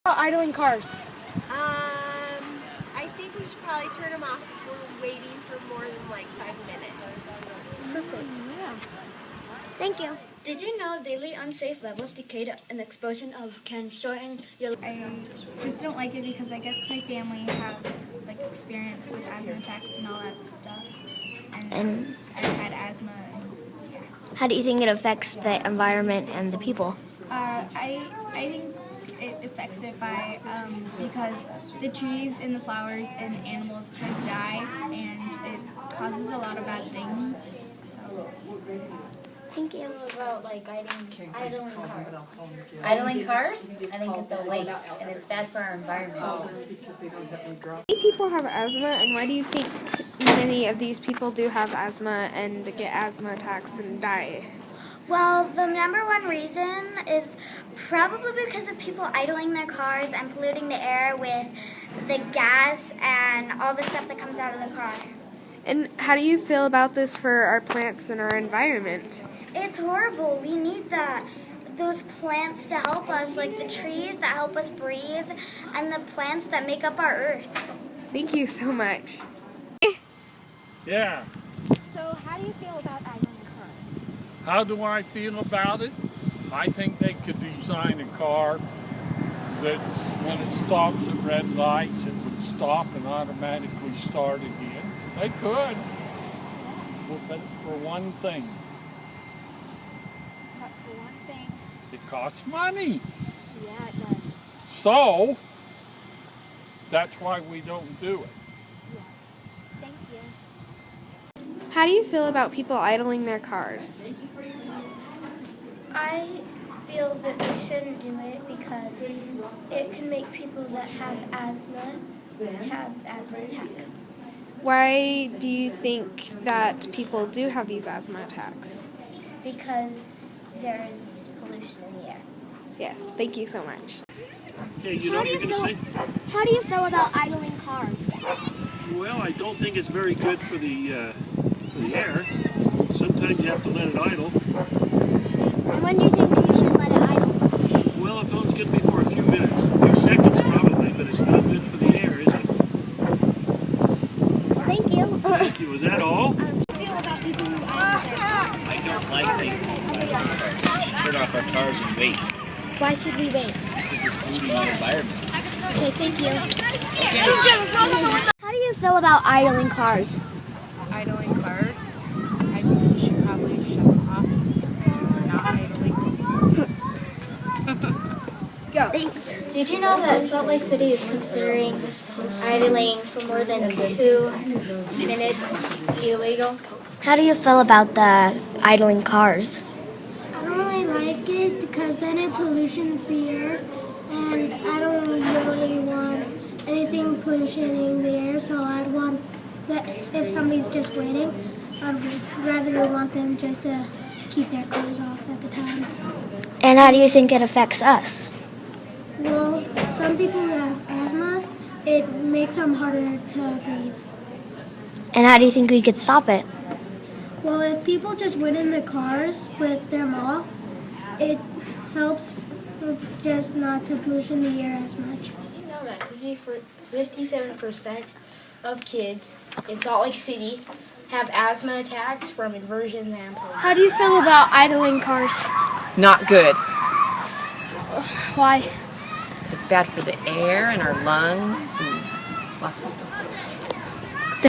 Idling cars. I think we should probably turn them off if we're waiting for more than like 5 minutes. Perfect. Yeah. Thank you. Did you know daily unsafe levels indicate an exposure can shorten your life? I just don't like it because I guess my family have like experience with asthma attacks and all that stuff. And I've had asthma and yeah. How do you think it affects the environment and the people? I think it affects it by because the trees and the flowers and the animals kind of die and it causes a lot of bad things. So. Thank you. About like idling cars. Idling cars? I think it's a waste and it's bad for our environment. Many people have asthma, and why do you think many of these people do have asthma and get asthma attacks and die? Well, the number one reason is probably because of people idling their cars and polluting the air with the gas and all the stuff that comes out of the car. And how do you feel about this for our plants and our environment? It's horrible. We need those plants to help us, like the trees that help us breathe and the plants that make up our earth. Thank you so much. Yeah. So how do you feel about idling cars? How do I feel about it? I think they could design a car that when it stops at red lights, it would stop and automatically start again. They could. But for one thing. That's the one thing. It costs money. Yeah, it does. So, that's why we don't do it. Yes. Thank you. How do you feel about people idling their cars? I feel that we shouldn't do it because it can make people that have asthma attacks. Why do you think that people do have these asthma attacks? Because there is pollution in the air. Yes, thank you so much. Okay, you know what you're going to say? How do you feel about idling cars? Well, I don't think it's very good for the air. Sometimes you have to let it idle. And when do you think you should let it idle? Well, if it's going to be for a few minutes, a few seconds probably, but it's not good for the air, is it? Thank you. Thank you. Is that all? How do you feel about people who idle their cars? I don't like taking cars. We should turn off our cars and wait. Why should we wait? Because it's polluting the environment. Okay, thank you. How do you feel about idling cars? Idling cars, I think we should probably shut them off so we're not idling. Go. Thanks. Did you know that Salt Lake City is considering idling for more than 2 minutes illegal? How do you feel about the idling cars? I don't really like it because then it pollutions the air, and I don't really want anything pollutioning the air, so I'd want that if somebody's just waiting, I'd rather want them just to keep their cars off at the time. And how do you think it affects us? Well, some people who have asthma, it makes them harder to breathe. And how do you think we could stop it? Well, if people just wait in their cars with them off, it helps just not to pollution the air as much. You know that 57% of kids in Salt Lake City have asthma attacks from inversions and pollution. How do you feel about idling cars? Not good. Why? It's bad for the air and our lungs and lots of stuff.